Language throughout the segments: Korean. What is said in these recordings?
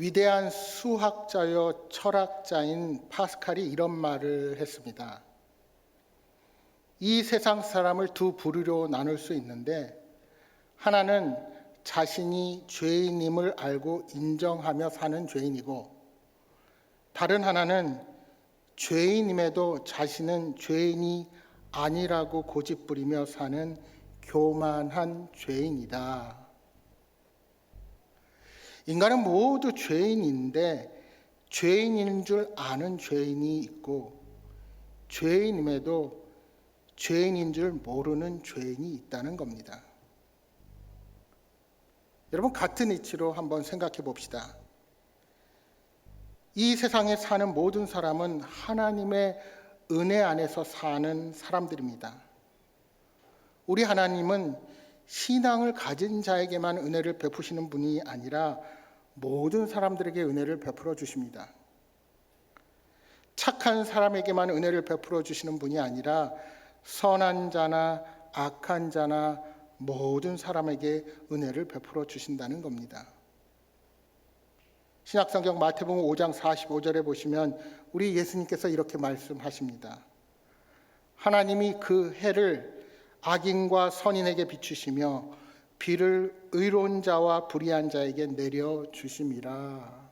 위대한 수학자여 철학자인 파스칼이 이런 말을 했습니다. 이 세상 사람을 두 부류로 나눌 수 있는데, 하나는 자신이 죄인임을 알고 인정하며 사는 죄인이고, 다른 하나는 죄인임에도 자신은 죄인이 아니라고 고집부리며 사는 교만한 죄인이다. 인간은 모두 죄인인데 죄인인 줄 아는 죄인이 있고, 죄인임에도 죄인인 줄 모르는 죄인이 있다는 겁니다. 여러분, 같은 이치로 한번 생각해 봅시다. 이 세상에 사는 모든 사람은 하나님의 은혜 안에서 사는 사람들입니다. 우리 하나님은 신앙을 가진 자에게만 은혜를 베푸시는 분이 아니라 모든 사람들에게 은혜를 베풀어 주십니다. 착한 사람에게만 은혜를 베풀어 주시는 분이 아니라 선한 자나 악한 자나 모든 사람에게 은혜를 베풀어 주신다는 겁니다. 신약성경 마태복음 5장 45절에 보시면 우리 예수님께서 이렇게 말씀하십니다. 하나님이 그 해를 악인과 선인에게 비추시며 비를 의로운 자와 불의한 자에게 내려주심이라.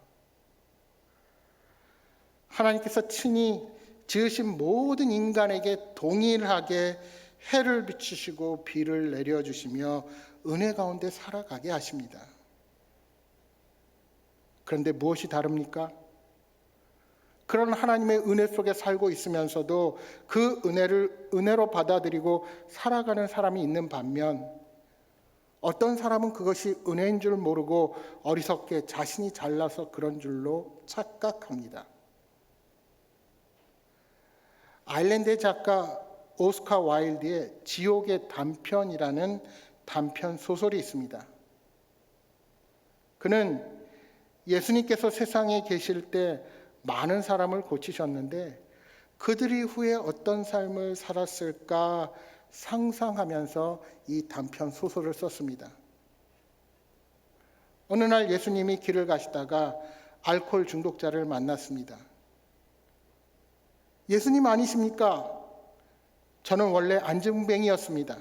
하나님께서 친히 지으신 모든 인간에게 동일하게 해를 비추시고 비를 내려주시며 은혜 가운데 살아가게 하십니다. 그런데 무엇이 다릅니까? 그런 하나님의 은혜 속에 살고 있으면서도 그 은혜를 은혜로 받아들이고 살아가는 사람이 있는 반면, 어떤 사람은 그것이 은혜인 줄 모르고 어리석게 자신이 잘나서 그런 줄로 착각합니다. 아일랜드의 작가 오스카 와일드의 지옥의 단편이라는 단편 소설이 있습니다. 그는 예수님께서 세상에 계실 때 많은 사람을 고치셨는데 그들이 후에 어떤 삶을 살았을까 상상하면서 이 단편 소설을 썼습니다. 어느 날 예수님이 길을 가시다가 알코올 중독자를 만났습니다. 예수님 아니십니까? 저는 원래 안진뱅이였습니다.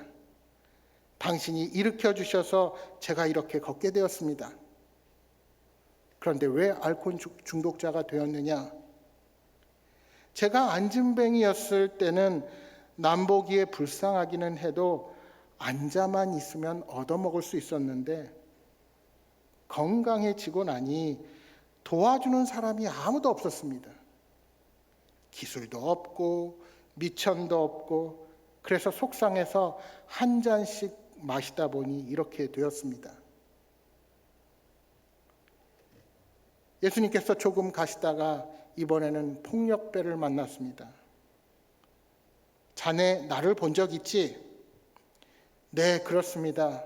당신이 일으켜 주셔서 제가 이렇게 걷게 되었습니다. 그런데 왜 알코올 중독자가 되었느냐? 제가 안진뱅이였을 때는 남보기에 불쌍하기는 해도 앉아만 있으면 얻어먹을 수 있었는데 건강해지고 나니 도와주는 사람이 아무도 없었습니다. 기술도 없고 미천도 없고, 그래서 속상해서 한 잔씩 마시다 보니 이렇게 되었습니다. 예수님께서 조금 가시다가 이번에는 폭력배를 만났습니다. 자네 나를 본 적 있지? 네, 그렇습니다.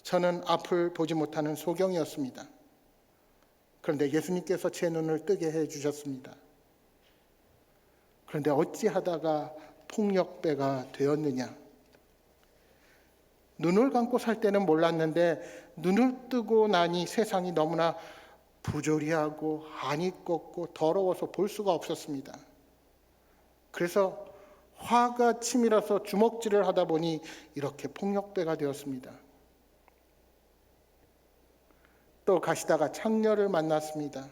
저는 앞을 보지 못하는 소경이었습니다. 그런데 예수님께서 제 눈을 뜨게 해주셨습니다. 그런데 어찌하다가 폭력배가 되었느냐? 눈을 감고 살 때는 몰랐는데 눈을 뜨고 나니 세상이 너무나 부조리하고 한이 꺾고 더러워서 볼 수가 없었습니다. 그래서 화가 치밀어서 주먹질을 하다 보니 이렇게 폭력배가 되었습니다. 또 가시다가 창녀를 만났습니다.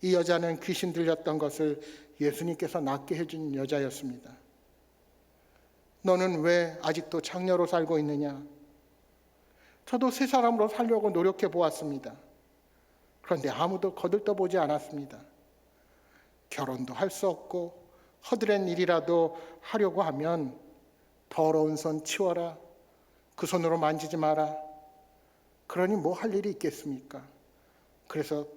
이 여자는 귀신 들렸던 것을 예수님께서 낫게 해준 여자였습니다. 너는 왜 아직도 창녀로 살고 있느냐? 저도 새 사람으로 살려고 노력해 보았습니다. 그런데 아무도 거들떠보지 않았습니다. 결혼도 할 수 없고 허드렛 일이라도 하려고 하면 더러운 손 치워라, 그 손으로 만지지 마라, 그러니 뭐 할 일이 있겠습니까? 그래서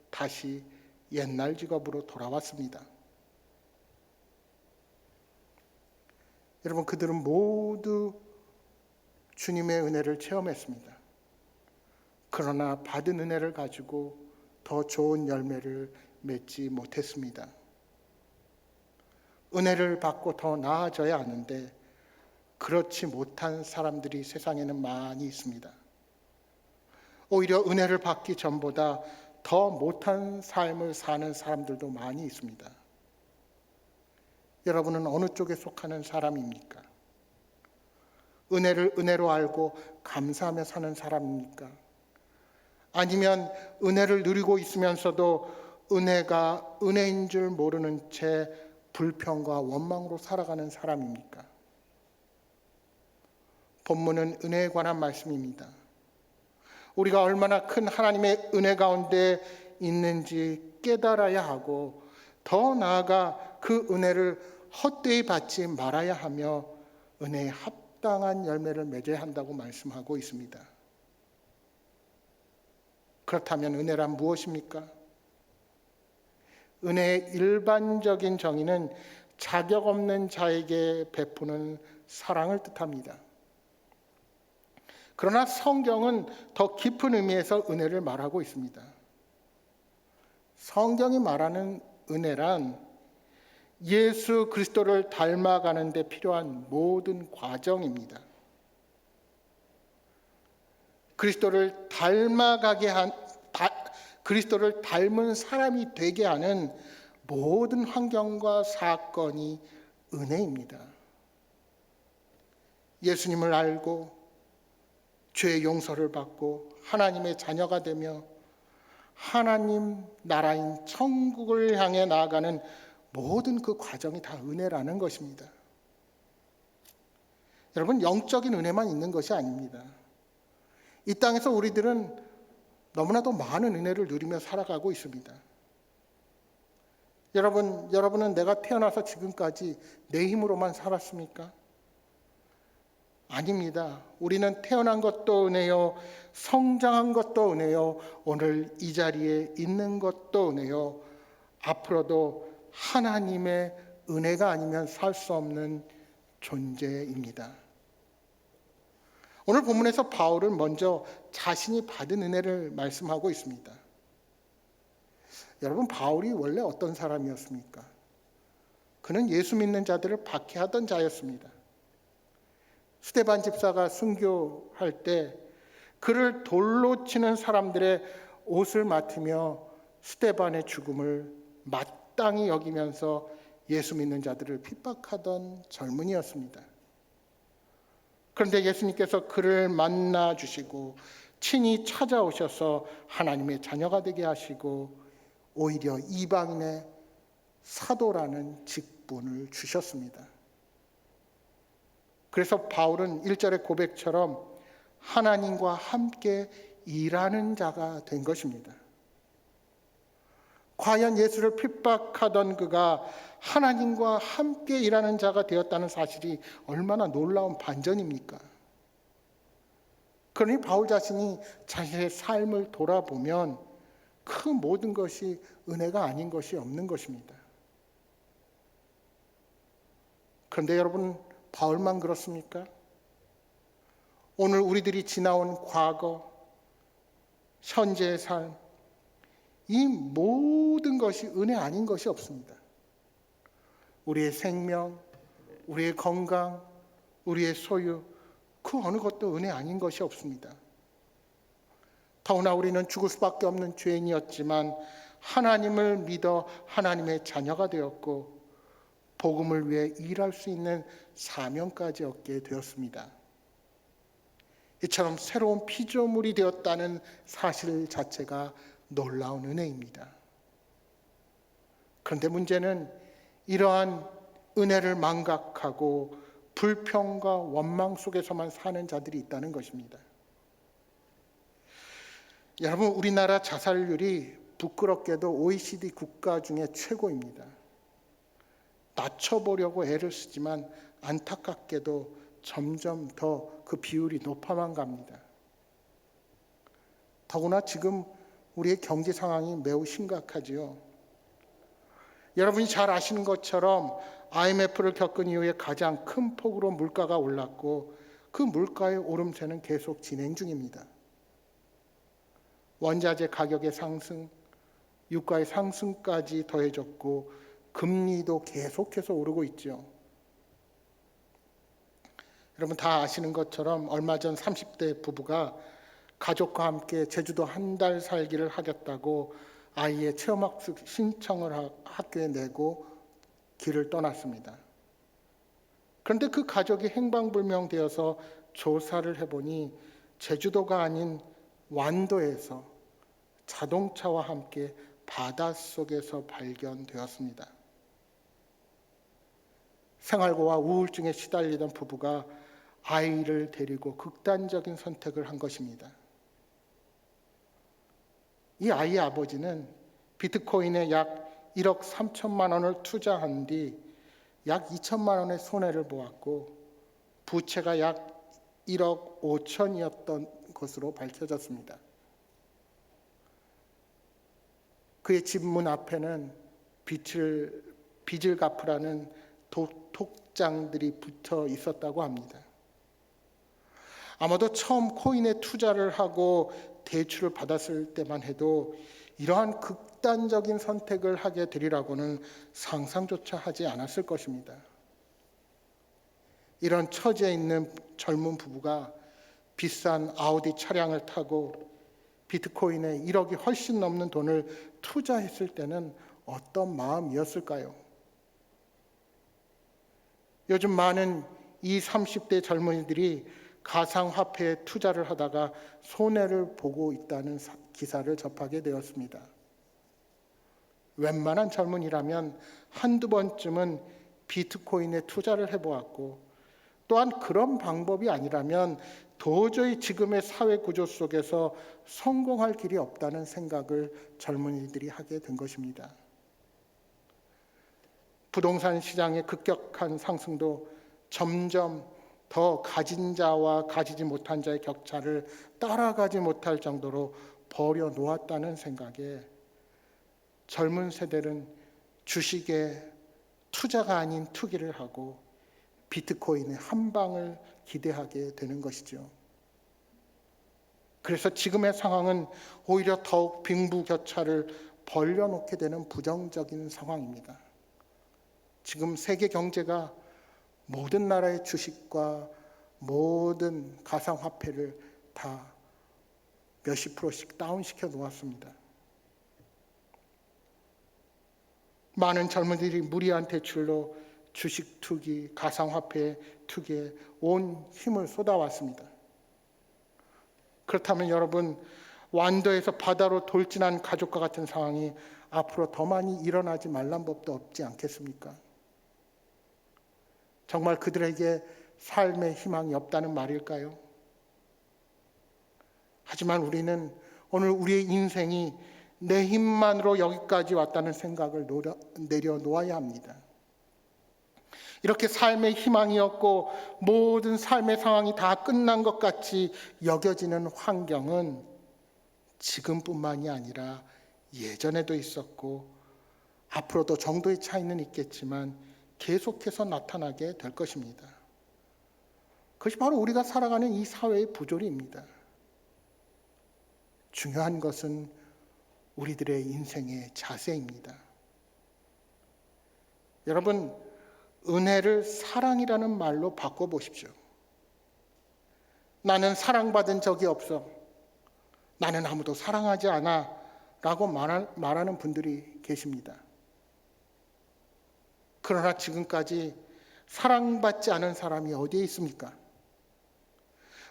다시 옛날 직업으로 돌아왔습니다. 여러분, 그들은 모두 주님의 은혜를 체험했습니다. 그러나 받은 은혜를 가지고 더 좋은 열매를 맺지 못했습니다. 은혜를 받고 더 나아져야 하는데 그렇지 못한 사람들이 세상에는 많이 있습니다. 오히려 은혜를 받기 전보다 더 못한 삶을 사는 사람들도 많이 있습니다. 여러분은 어느 쪽에 속하는 사람입니까? 은혜를 은혜로 알고 감사하며 사는 사람입니까? 아니면 은혜를 누리고 있으면서도 은혜가 은혜인 줄 모르는 채 불평과 원망으로 살아가는 사람입니까? 본문은 은혜에 관한 말씀입니다. 우리가 얼마나 큰 하나님의 은혜 가운데 있는지 깨달아야 하고, 더 나아가 그 은혜를 헛되이 받지 말아야 하며 은혜에 합당한 열매를 맺어야 한다고 말씀하고 있습니다. 그렇다면 은혜란 무엇입니까? 은혜의 일반적인 정의는 자격 없는 자에게 베푸는 사랑을 뜻합니다. 그러나 성경은 더 깊은 의미에서 은혜를 말하고 있습니다. 성경이 말하는 은혜란 예수 그리스도를 닮아가는 데 필요한 모든 과정입니다. 그리스도를 닮은 사람이 되게 하는 모든 환경과 사건이 은혜입니다. 예수님을 알고 죄의 용서를 받고 하나님의 자녀가 되며 하나님 나라인 천국을 향해 나아가는 모든 그 과정이 다 은혜라는 것입니다. 여러분, 영적인 은혜만 있는 것이 아닙니다. 이 땅에서 우리들은 너무나도 많은 은혜를 누리며 살아가고 있습니다. 여러분은 내가 태어나서 지금까지 내 힘으로만 살았습니까? 아닙니다. 우리는 태어난 것도 은혜요, 성장한 것도 은혜요, 오늘 이 자리에 있는 것도 은혜요, 앞으로도 하나님의 은혜가 아니면 살 수 없는 존재입니다. 오늘 본문에서 바울은 먼저 자신이 받은 은혜를 말씀하고 있습니다. 여러분, 바울이 원래 어떤 사람이었습니까? 그는 예수 믿는 자들을 박해하던 자였습니다. 스데반 집사가 순교할 때 그를 돌로 치는 사람들의 옷을 맡으며 스데반의 죽음을 마땅히 여기면서 예수 믿는 자들을 핍박하던 젊은이였습니다. 그런데 예수님께서 그를 만나 주시고 친히 찾아오셔서 하나님의 자녀가 되게 하시고 오히려 이방인의 사도라는 직분을 주셨습니다. 그래서 바울은 1절의 고백처럼 하나님과 함께 일하는 자가 된 것입니다. 과연 예수를 핍박하던 그가 하나님과 함께 일하는 자가 되었다는 사실이 얼마나 놀라운 반전입니까? 그러니 바울 자신이 자신의 삶을 돌아보면 그 모든 것이 은혜가 아닌 것이 없는 것입니다. 그런데 여러분, 바울만 그렇습니까? 오늘 우리들이 지나온 과거, 현재의 삶, 이 모든 것이 은혜 아닌 것이 없습니다. 우리의 생명, 우리의 건강, 우리의 소유, 그 어느 것도 은혜 아닌 것이 없습니다. 더구나 우리는 죽을 수밖에 없는 죄인이었지만 하나님을 믿어 하나님의 자녀가 되었고 복음을 위해 일할 수 있는 사명까지 얻게 되었습니다. 이처럼 새로운 피조물이 되었다는 사실 자체가 놀라운 은혜입니다. 그런데 문제는 이러한 은혜를 망각하고 불평과 원망 속에서만 사는 자들이 있다는 것입니다. 여러분, 우리나라 자살률이 부끄럽게도 OECD 국가 중에 최고입니다. 낮춰보려고 애를 쓰지만 안타깝게도 점점 더 그 비율이 높아만 갑니다. 더구나 지금 우리의 경제 상황이 매우 심각하지요. 여러분이 잘 아시는 것처럼 IMF를 겪은 이후에 가장 큰 폭으로 물가가 올랐고 그 물가의 오름세는 계속 진행 중입니다. 원자재 가격의 상승, 유가의 상승까지 더해졌고 금리도 계속해서 오르고 있죠. 여러분 다 아시는 것처럼 얼마 전 30대 부부가 가족과 함께 제주도 한 달 살기를 하겠다고 아이의 체험학습 신청을 학교에 내고 길을 떠났습니다. 그런데 그 가족이 행방불명되어서 조사를 해보니 제주도가 아닌 완도에서 자동차와 함께 바닷속에서 발견되었습니다. 생활고와 우울증에 시달리던 부부가 아이를 데리고 극단적인 선택을 한 것입니다. 이 아이의 아버지는 비트코인에 약 1억 3천만 원을 투자한 뒤 약 2천만 원의 손해를 보았고 부채가 약 1억 5천이었던 것으로 밝혀졌습니다. 그의 집 문 앞에는 빚을 갚으라는 독장들이 붙어 있었다고 합니다. 아마도 처음 코인에 투자를 하고 대출을 받았을 때만 해도 이러한 극단적인 선택을 하게 되리라고는 상상조차 하지 않았을 것입니다. 이런 처지에 있는 젊은 부부가 비싼 아우디 차량을 타고 비트코인에 1억이 훨씬 넘는 돈을 투자했을 때는 어떤 마음이었을까요? 요즘 많은 20, 30대 젊은이들이 가상화폐에 투자를 하다가 손해를 보고 있다는 기사를 접하게 되었습니다. 웬만한 젊은이라면 한두 번쯤은 비트코인에 투자를 해보았고 또한 그런 방법이 아니라면 도저히 지금의 사회 구조 속에서 성공할 길이 없다는 생각을 젊은이들이 하게 된 것입니다. 부동산 시장의 급격한 상승도 점점 더 가진 자와 가지지 못한 자의 격차를 따라가지 못할 정도로 버려놓았다는 생각에 젊은 세대는 주식에 투자가 아닌 투기를 하고 비트코인의 한 방을 기대하게 되는 것이죠. 그래서 지금의 상황은 오히려 더욱 빈부격차를 벌려놓게 되는 부정적인 상황입니다. 지금 세계 경제가 모든 나라의 주식과 모든 가상화폐를 다 몇십 프로씩 다운시켜 놓았습니다. 많은 젊은이들이 무리한 대출로 주식 투기, 가상화폐 투기에 온 힘을 쏟아왔습니다. 그렇다면 여러분, 완도에서 바다로 돌진한 가족과 같은 상황이 앞으로 더 많이 일어나지 말란 법도 없지 않겠습니까? 정말 그들에게 삶의 희망이 없다는 말일까요? 하지만 우리는 오늘 우리의 인생이 내 힘만으로 여기까지 왔다는 생각을 내려놓아야 합니다. 이렇게 삶의 희망이 없고 모든 삶의 상황이 다 끝난 것 같이 여겨지는 환경은 지금뿐만이 아니라 예전에도 있었고 앞으로도 정도의 차이는 있겠지만 계속해서 나타나게 될 것입니다. 그것이 바로 우리가 살아가는 이 사회의 부조리입니다. 중요한 것은 우리들의 인생의 자세입니다. 여러분, 은혜를 사랑이라는 말로 바꿔보십시오. 나는 사랑받은 적이 없어. 나는 아무도 사랑하지 않아. 라고 말하는 분들이 계십니다. 그러나 지금까지 사랑받지 않은 사람이 어디에 있습니까?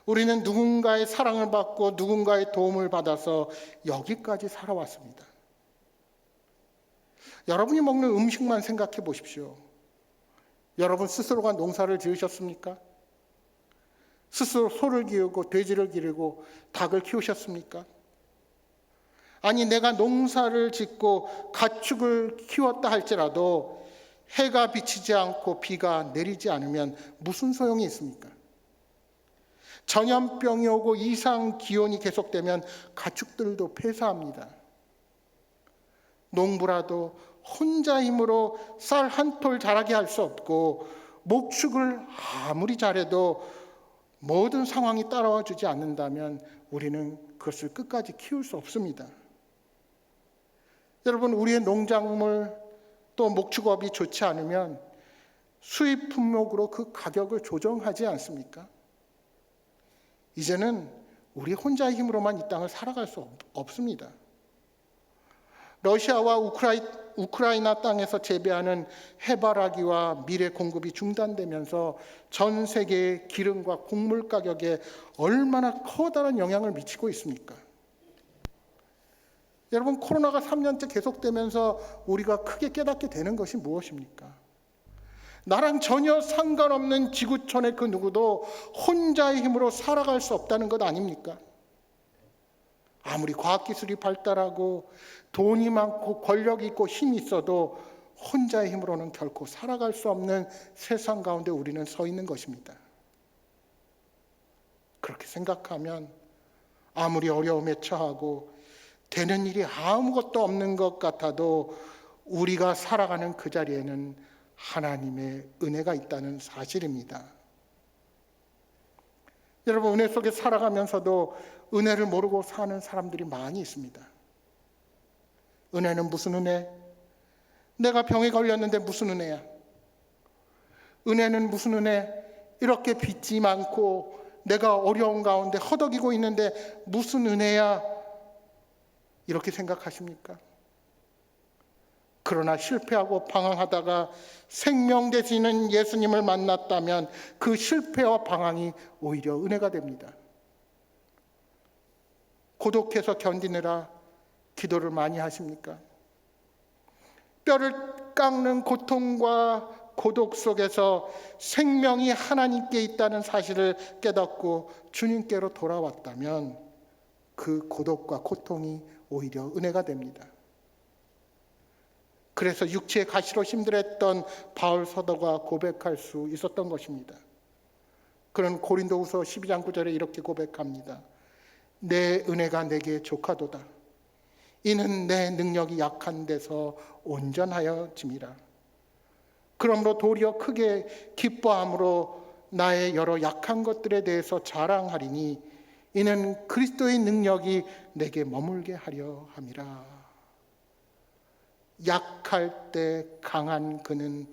우리는 누군가의 사랑을 받고 누군가의 도움을 받아서 여기까지 살아왔습니다. 여러분이 먹는 음식만 생각해 보십시오. 여러분 스스로가 농사를 지으셨습니까? 스스로 소를 기르고 돼지를 기르고 닭을 키우셨습니까? 아니, 내가 농사를 짓고 가축을 키웠다 할지라도 해가 비치지 않고 비가 내리지 않으면 무슨 소용이 있습니까? 전염병이 오고 이상 기온이 계속되면 가축들도 폐사합니다. 농부라도 혼자 힘으로 쌀 한 톨 자라게 할 수 없고 목축을 아무리 잘해도 모든 상황이 따라와 주지 않는다면 우리는 그것을 끝까지 키울 수 없습니다. 여러분, 우리의 농작물 또 목축업이 좋지 않으면 수입 품목으로 그 가격을 조정하지 않습니까? 이제는 우리 혼자의 힘으로만 이 땅을 살아갈 수 없습니다. 러시아와 우크라이나 땅에서 재배하는 해바라기와 밀의 공급이 중단되면서 전 세계의 기름과 곡물 가격에 얼마나 커다란 영향을 미치고 있습니까? 여러분, 코로나가 3년째 계속되면서 우리가 크게 깨닫게 되는 것이 무엇입니까? 나랑 전혀 상관없는 지구촌의 그 누구도 혼자의 힘으로 살아갈 수 없다는 것 아닙니까? 아무리 과학기술이 발달하고 돈이 많고 권력이 있고 힘이 있어도 혼자의 힘으로는 결코 살아갈 수 없는 세상 가운데 우리는 서 있는 것입니다. 그렇게 생각하면 아무리 어려움에 처하고 되는 일이 아무것도 없는 것 같아도 우리가 살아가는 그 자리에는 하나님의 은혜가 있다는 사실입니다. 여러분, 은혜 속에 살아가면서도 은혜를 모르고 사는 사람들이 많이 있습니다. 은혜는 무슨 은혜? 내가 병에 걸렸는데 무슨 은혜야? 은혜는 무슨 은혜? 이렇게 빚이 많고 내가 어려운 가운데 허덕이고 있는데 무슨 은혜야? 이렇게 생각하십니까? 그러나 실패하고 방황하다가 생명 되시는 예수님을 만났다면 그 실패와 방황이 오히려 은혜가 됩니다. 고독해서 견디느라 기도를 많이 하십니까? 뼈를 깎는 고통과 고독 속에서 생명이 하나님께 있다는 사실을 깨닫고 주님께로 돌아왔다면 그 고독과 고통이 오히려 은혜가 됩니다. 그래서 육체의 가시로 힘들었던 바울 사도가 고백할 수 있었던 것입니다. 그는 고린도후서 12장 9절에 이렇게 고백합니다. 내 은혜가 내게 족하도다. 이는 내 능력이 약한 데서 온전하여 짐이라. 그러므로 도리어 크게 기뻐함으로 나의 여러 약한 것들에 대해서 자랑하리니 이는 그리스도의 능력이 내게 머물게 하려 함이라. 약할 때 강한 그는,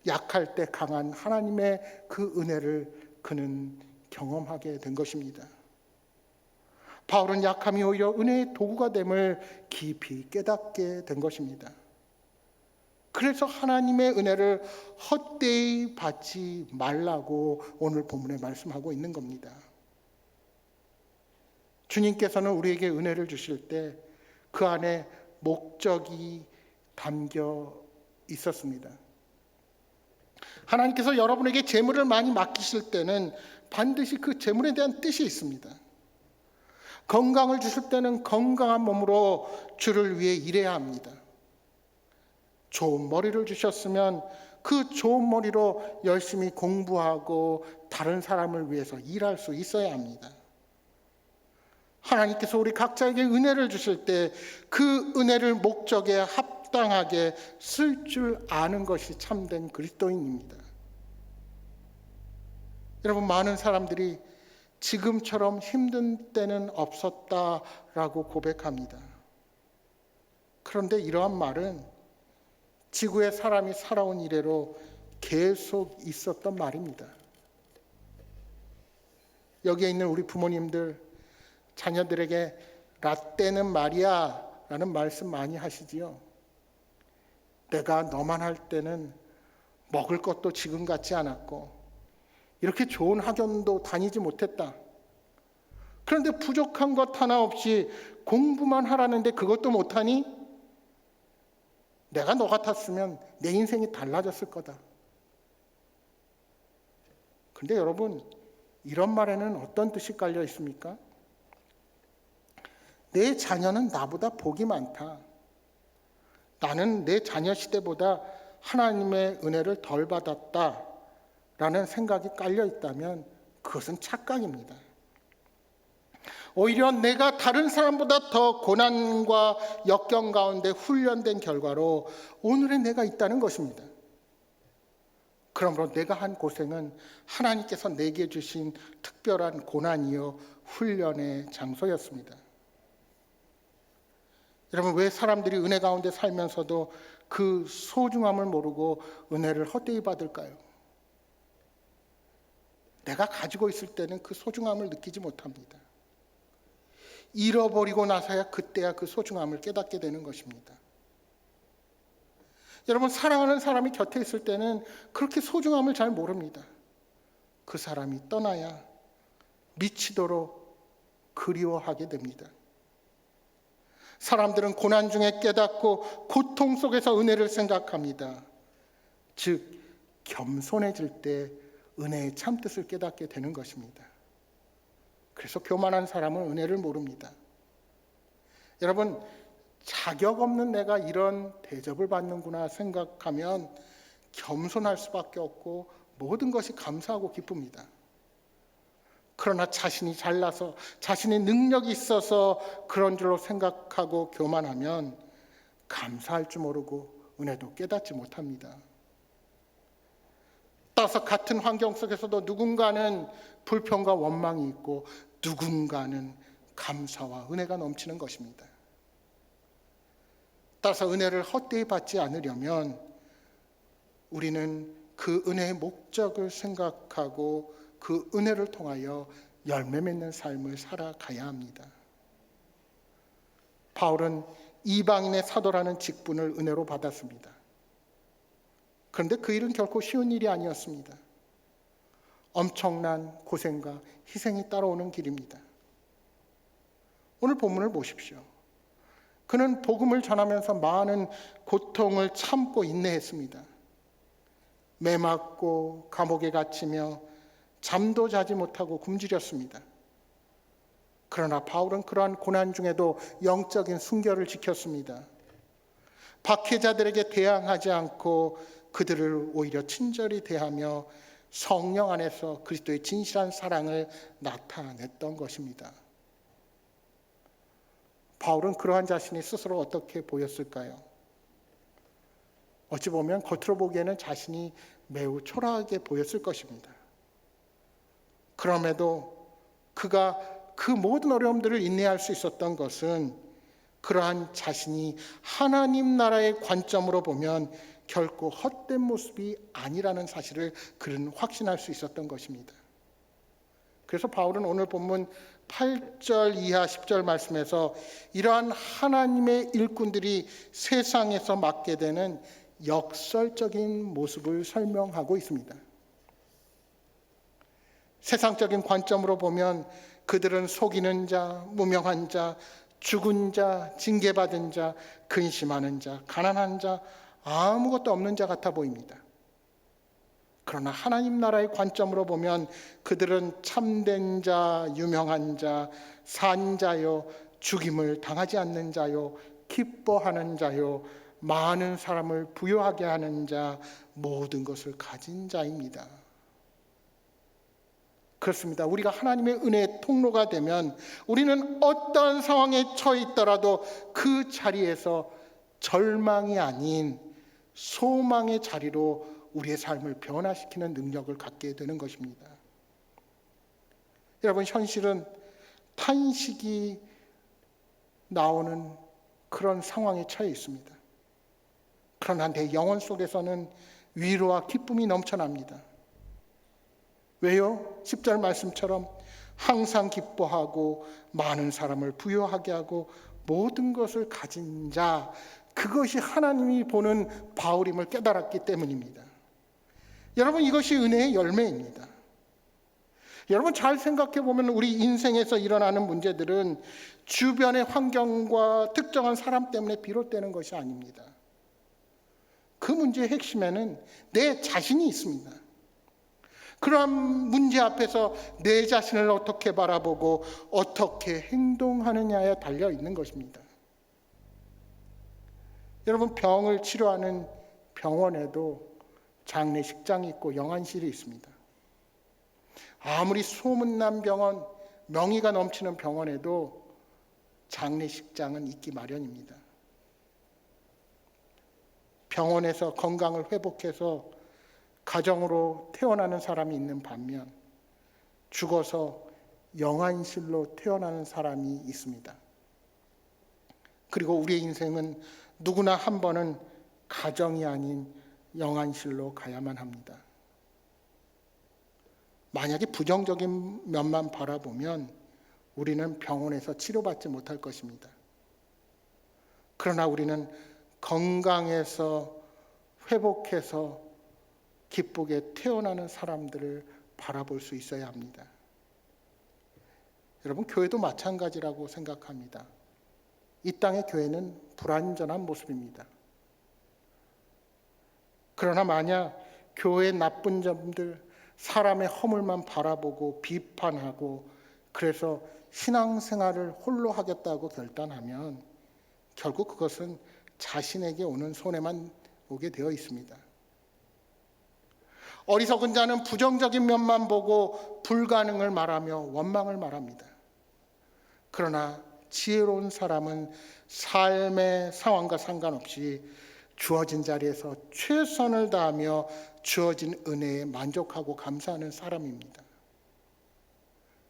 약할 때 강한 하나님의 그 은혜를 그는 경험하게 된 것입니다. 바울은 약함이 오히려 은혜의 도구가 됨을 깊이 깨닫게 된 것입니다. 그래서 하나님의 은혜를 헛되이 받지 말라고 오늘 본문에 말씀하고 있는 겁니다. 주님께서는 우리에게 은혜를 주실 때 그 안에 목적이 담겨 있었습니다. 하나님께서 여러분에게 재물을 많이 맡기실 때는 반드시 그 재물에 대한 뜻이 있습니다. 건강을 주실 때는 건강한 몸으로 주를 위해 일해야 합니다. 좋은 머리를 주셨으면 그 좋은 머리로 열심히 공부하고 다른 사람을 위해서 일할 수 있어야 합니다. 하나님께서 우리 각자에게 은혜를 주실 때 그 은혜를 목적에 합당하게 쓸 줄 아는 것이 참된 그리스도인입니다. 여러분, 많은 사람들이 지금처럼 힘든 때는 없었다라고 고백합니다. 그런데 이러한 말은 지구의 사람이 살아온 이래로 계속 있었던 말입니다. 여기에 있는 우리 부모님들, 자녀들에게 라떼는 말이야 라는 말씀 많이 하시지요. 내가 너만 할 때는 먹을 것도 지금 같지 않았고 이렇게 좋은 학원도 다니지 못했다. 그런데 부족한 것 하나 없이 공부만 하라는데 그것도 못하니? 내가 너 같았으면 내 인생이 달라졌을 거다. 그런데 여러분, 이런 말에는 어떤 뜻이 깔려 있습니까? 내 자녀는 나보다 복이 많다. 나는 내 자녀 시대보다 하나님의 은혜를 덜 받았다 라는 생각이 깔려 있다면 그것은 착각입니다. 오히려 내가 다른 사람보다 더 고난과 역경 가운데 훈련된 결과로 오늘의 내가 있다는 것입니다. 그러므로 내가 한 고생은 하나님께서 내게 주신 특별한 고난이요 훈련의 장소였습니다. 여러분, 왜 사람들이 은혜 가운데 살면서도 그 소중함을 모르고 은혜를 헛되이 받을까요? 내가 가지고 있을 때는 그 소중함을 느끼지 못합니다. 잃어버리고 나서야 그때야 그 소중함을 깨닫게 되는 것입니다. 여러분, 사랑하는 사람이 곁에 있을 때는 그렇게 소중함을 잘 모릅니다. 그 사람이 떠나야 미치도록 그리워하게 됩니다. 사람들은 고난 중에 깨닫고 고통 속에서 은혜를 생각합니다. 즉, 겸손해질 때 은혜의 참뜻을 깨닫게 되는 것입니다. 그래서 교만한 사람은 은혜를 모릅니다. 여러분, 자격 없는 내가 이런 대접을 받는구나 생각하면 겸손할 수밖에 없고 모든 것이 감사하고 기쁩니다. 그러나 자신이 잘나서 자신의 능력이 있어서 그런 줄로 생각하고 교만하면 감사할 줄 모르고 은혜도 깨닫지 못합니다. 따라서 같은 환경 속에서도 누군가는 불평과 원망이 있고 누군가는 감사와 은혜가 넘치는 것입니다. 따라서 은혜를 헛되이 받지 않으려면 우리는 그 은혜의 목적을 생각하고 그 은혜를 통하여 열매 맺는 삶을 살아가야 합니다. 바울은 이방인의 사도라는 직분을 은혜로 받았습니다. 그런데 그 일은 결코 쉬운 일이 아니었습니다. 엄청난 고생과 희생이 따라오는 길입니다. 오늘 본문을 보십시오. 그는 복음을 전하면서 많은 고통을 참고 인내했습니다. 매 맞고 감옥에 갇히며 잠도 자지 못하고 굶주렸습니다. 그러나 바울은 그러한 고난 중에도 영적인 순결을 지켰습니다. 박해자들에게 대항하지 않고 그들을 오히려 친절히 대하며 성령 안에서 그리스도의 진실한 사랑을 나타냈던 것입니다. 바울은 그러한 자신이 스스로 어떻게 보였을까요? 어찌 보면 겉으로 보기에는 자신이 매우 초라하게 보였을 것입니다. 그럼에도 그가 그 모든 어려움들을 인내할 수 있었던 것은 그러한 자신이 하나님 나라의 관점으로 보면 결코 헛된 모습이 아니라는 사실을 그는 확신할 수 있었던 것입니다. 그래서 바울은 오늘 본문 8절 이하 10절 말씀에서 이러한 하나님의 일꾼들이 세상에서 맡게 되는 역설적인 모습을 설명하고 있습니다. 세상적인 관점으로 보면 그들은 속이는 자, 무명한 자, 죽은 자, 징계받은 자, 근심하는 자, 가난한 자, 아무것도 없는 자 같아 보입니다. 그러나 하나님 나라의 관점으로 보면 그들은 참된 자, 유명한 자, 산 자요, 죽임을 당하지 않는 자요, 기뻐하는 자요, 많은 사람을 부유하게 하는 자, 모든 것을 가진 자입니다. 그렇습니다. 우리가 하나님의 은혜의 통로가 되면 우리는 어떤 상황에 처해 있더라도 그 자리에서 절망이 아닌 소망의 자리로 우리의 삶을 변화시키는 능력을 갖게 되는 것입니다. 여러분, 현실은 탄식이 나오는 그런 상황에 처해 있습니다. 그러나 내 영혼 속에서는 위로와 기쁨이 넘쳐납니다. 왜요? 10절 말씀처럼 항상 기뻐하고 많은 사람을 부유하게 하고 모든 것을 가진 자, 그것이 하나님이 보는 바울임을 깨달았기 때문입니다. 여러분, 이것이 은혜의 열매입니다. 여러분, 잘 생각해 보면 우리 인생에서 일어나는 문제들은 주변의 환경과 특정한 사람 때문에 비롯되는 것이 아닙니다. 그 문제의 핵심에는 내 자신이 있습니다. 그러한 문제 앞에서 내 자신을 어떻게 바라보고 어떻게 행동하느냐에 달려 있는 것입니다. 여러분, 병을 치료하는 병원에도 장례식장이 있고 영안실이 있습니다. 아무리 소문난 병원, 명의가 넘치는 병원에도 장례식장은 있기 마련입니다. 병원에서 건강을 회복해서 가정으로 태어나는 사람이 있는 반면 죽어서 영안실로 태어나는 사람이 있습니다. 그리고 우리의 인생은 누구나 한 번은 가정이 아닌 영안실로 가야만 합니다. 만약에 부정적인 면만 바라보면 우리는 병원에서 치료받지 못할 것입니다. 그러나 우리는 건강해서 회복해서 기쁘게 태어나는 사람들을 바라볼 수 있어야 합니다. 여러분, 교회도 마찬가지라고 생각합니다. 이 땅의 교회는 불완전한 모습입니다. 그러나 만약 교회의 나쁜 점들, 사람의 허물만 바라보고 비판하고 그래서 신앙생활을 홀로 하겠다고 결단하면 결국 그것은 자신에게 오는 손해만 오게 되어 있습니다. 어리석은 자는 부정적인 면만 보고 불가능을 말하며 원망을 말합니다. 그러나 지혜로운 사람은 삶의 상황과 상관없이 주어진 자리에서 최선을 다하며 주어진 은혜에 만족하고 감사하는 사람입니다.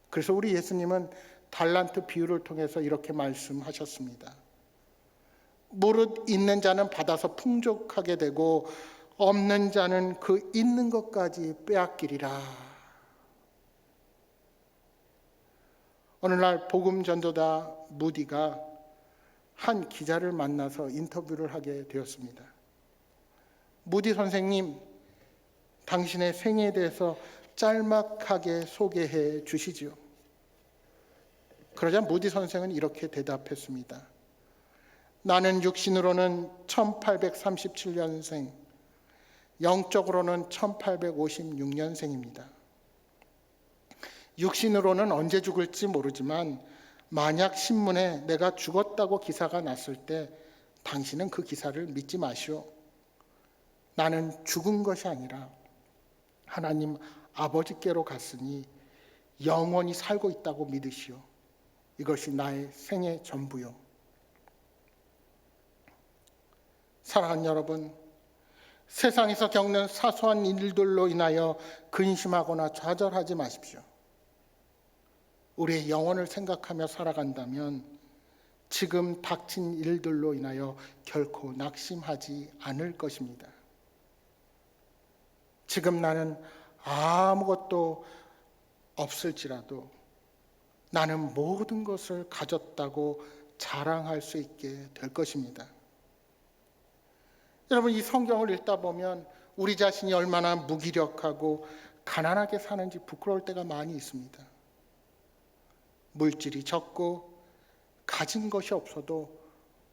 그래서 우리 예수님은 달란트 비유를 통해서 이렇게 말씀하셨습니다. 무릇 있는 자는 받아서 풍족하게 되고 없는 자는 그 있는 것까지 빼앗기리라. 어느 날 복음 전도자 무디가 한 기자를 만나서 인터뷰를 하게 되었습니다. 무디 선생님, 당신의 생애에 대해서 짤막하게 소개해 주시지요. 그러자 무디 선생은 이렇게 대답했습니다. 나는 육신으로는 1837년생, 영적으로는 1856년생입니다. 육신으로는 언제 죽을지 모르지만 만약 신문에 내가 죽었다고 기사가 났을 때 당신은 그 기사를 믿지 마시오. 나는 죽은 것이 아니라 하나님 아버지께로 갔으니 영원히 살고 있다고 믿으시오. 이것이 나의 생애 전부요. 사랑하는 여러분, 세상에서 겪는 사소한 일들로 인하여 근심하거나 좌절하지 마십시오. 우리의 영혼을 생각하며 살아간다면 지금 닥친 일들로 인하여 결코 낙심하지 않을 것입니다. 지금 나는 아무것도 없을지라도 나는 모든 것을 가졌다고 자랑할 수 있게 될 것입니다. 여러분, 이 성경을 읽다 보면 우리 자신이 얼마나 무기력하고 가난하게 사는지 부끄러울 때가 많이 있습니다. 물질이 적고 가진 것이 없어도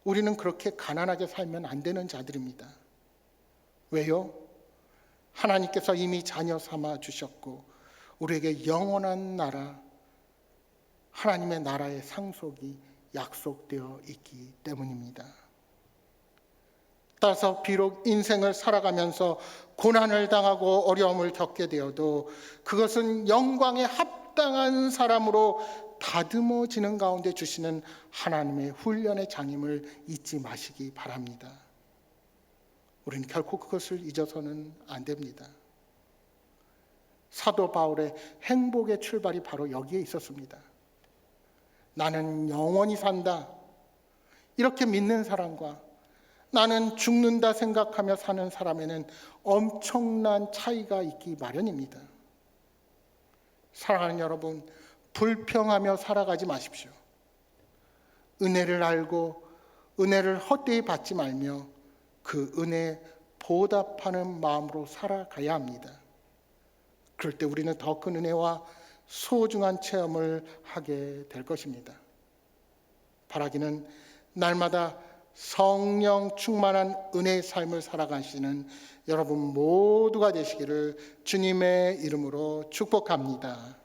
우리는 그렇게 가난하게 살면 안 되는 자들입니다. 왜요? 하나님께서 이미 자녀 삼아 주셨고 우리에게 영원한 나라, 하나님의 나라의 상속이 약속되어 있기 때문입니다. 따라서 비록 인생을 살아가면서 고난을 당하고 어려움을 겪게 되어도 그것은 영광에 합당한 사람으로 다듬어지는 가운데 주시는 하나님의 훈련의 장임을 잊지 마시기 바랍니다. 우리는 결코 그것을 잊어서는 안 됩니다. 사도 바울의 행복의 출발이 바로 여기에 있었습니다. 나는 영원히 산다, 이렇게 믿는 사람과 나는 죽는다 생각하며 사는 사람에는 엄청난 차이가 있기 마련입니다. 사랑하는 여러분, 불평하며 살아가지 마십시오. 은혜를 알고 은혜를 헛되이 받지 말며 그 은혜에 보답하는 마음으로 살아가야 합니다. 그럴 때 우리는 더 큰 은혜와 소중한 체험을 하게 될 것입니다. 바라기는 날마다 성령 충만한 은혜의 삶을 살아가시는 여러분 모두가 되시기를 주님의 이름으로 축복합니다.